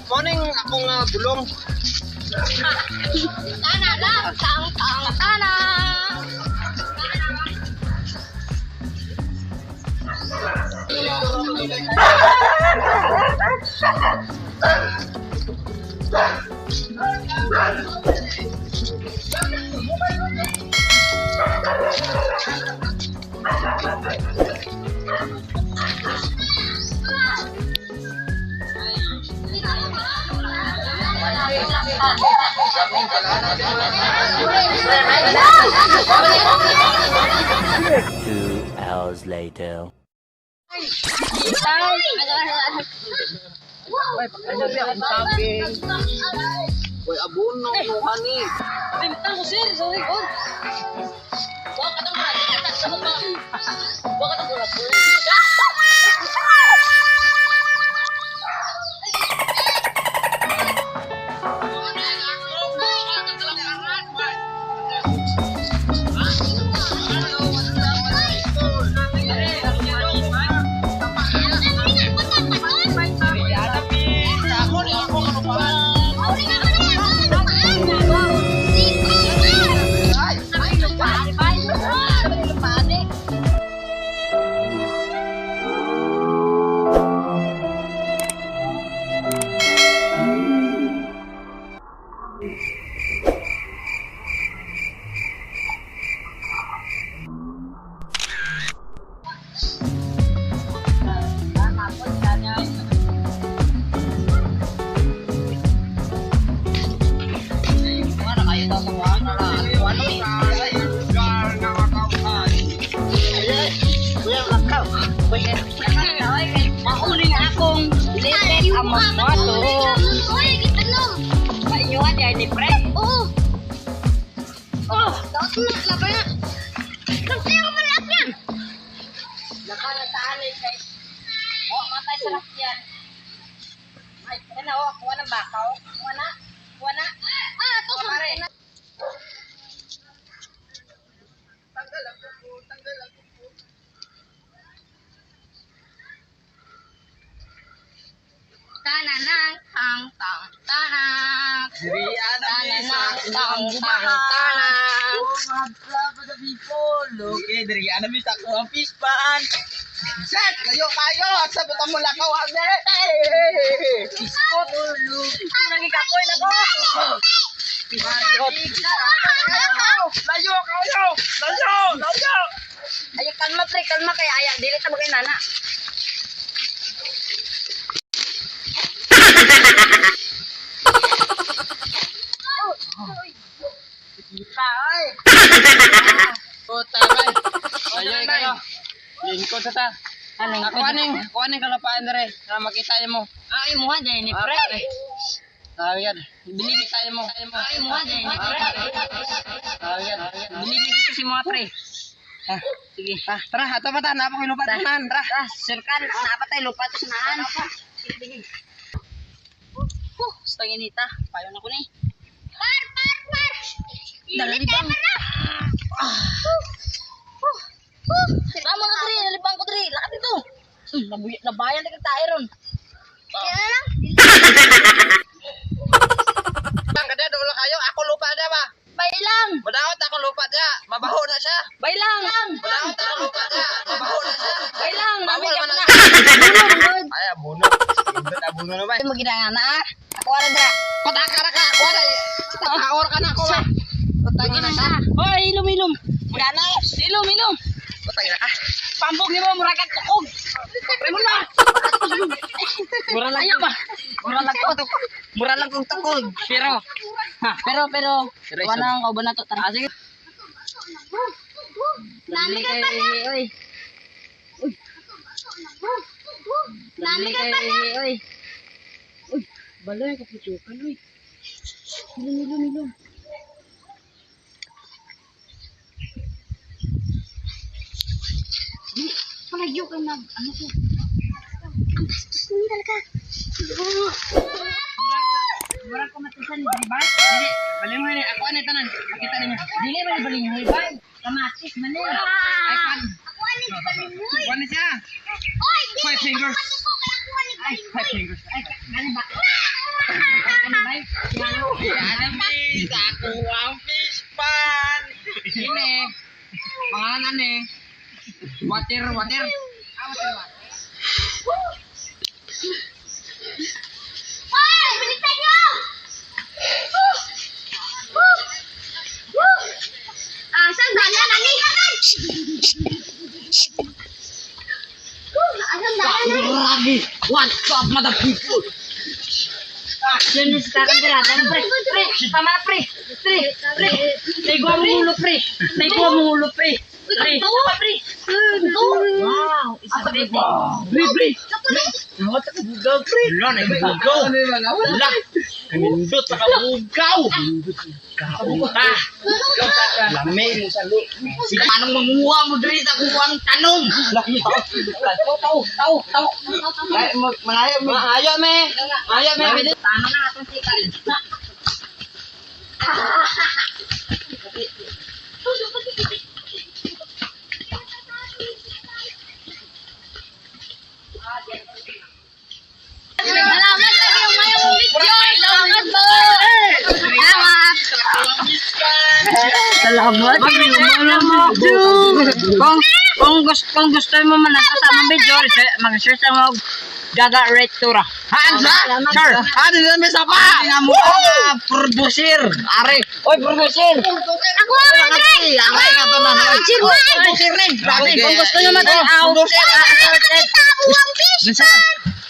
Morning akong bulong. Two hours later. Boy, abono mo hani. Bintang ko sir, sorry ko. Wala ka tang bulat. Wala ka tang bulat. Mahuling akong lepet ang magmoto. Mainyuan di ay libre? Oo. Oh, Dapat mo laban na. Kasi ako malap yan. nakalataan eh kay. Oh, matay sa lakyan. Ay, ano, kuha ng bakaw. Kuha na. Kuha na. Ah, ito sa Pare. tananang tang tang tanang. Dirian Tananang tang tang tanang. tanang. Mga people. Okay, dirian mi sa kuha fish pan. Set, kayo kayo. Sabot mo lakaw ane. Iskot. Lagi kapoy na ko. Layo kayo. Layo. Ay, kalma pre, kalma kaya ayak. Dili ta magay nana. Kita ay. Puta bay. Layo kayo. Lingkod sa ta. Ako aning kalapaan dere. Na makita mo. Ay, mo dyan ni pre. Tawag Binili tayo mo. Ay, mo dyan ni pre. Tawag Binili dito si mga pre. Ah, Sige. tara, ato pa ta, napako lupa tanan, tara. Sirkan, napatay lupa to sanahan. Sige. Gusto ginita. Payo na ko ni. Par. Nalibang. Tama na diri, nalibang ko diri. Lakad dito. Nabayan na tayo ron. Kaya lang. Bang, kada dulu kayo, ako lupa dia ba? Bailang. Madawat ako lupa dia, mabaho na siya. Bailang. Madawat ako lupa dia, mabaho na siya. Bailang. Bawal man na. na. Bulong, Ay, abuno. Indot abuno na ba? Mo ginanga na. Ako ara dra. Patakara ka, ako na. Taor ka na ako ba? Utangin na ka. Hoy, ilum. Gana. Ilum. Patay na ka. Pambog ni mo, mura ka tukog. Primo na. Mura lang Ayaw ba? Mura lang to. Mura lang kong tukod. Pero, pero, Pero wala nang kauban na to. Tara, sige. Nani ka pa na? Oy. Nani ka pa na? Oy. Uy, balay ka putukan, oy. Milom. Palagyo ka na. Ano ko? Ang bastos mo talaga. Mura ka matusan, di ba? Dili, balik mo ni ako ani tanan. Makita ninyo. Dili balik mo, di ba? Kamatis man ni. Ay kan. Ako ani ka balingoy. Kuan siya. Oy, di Five fingers. Ako kaya ako ani Ay, balingoy. 5 fingers. Ay, ano ba? Ano ba? Ano ba? Ako ang fish pan. Ini. Pangalan ani. Water. Oy, bilisan niyo. Saan dala nani? Asam dala nani? Lagi. What's up, mother people? Yan yung sekarang berada, pre. Tama, pre. Tay gua menghulu, pre. Wow, isa pre. Pre. Nawat ka bugaw, pre. Wala na yung bugaw. Wala. Kanindot sa kabugaw. Kabugaw. Lami. Si Manong manguha mo diri sa kuwang tanong. Tao. Maayo, me. Tama na atong sikal. Salamat lagi yung mayong video. Salamat po. Salamat. Kung gusto mo man ang kasamang video, mag-search mo Gaga Rectura. Sir! Ano na may sapa? Nga mo ang producer. Are. Oy, producer. Ako ang Andre. Are nga to na. Producer rin. Kung gusto nyo mag-aw. Nakita mo ang fish pan.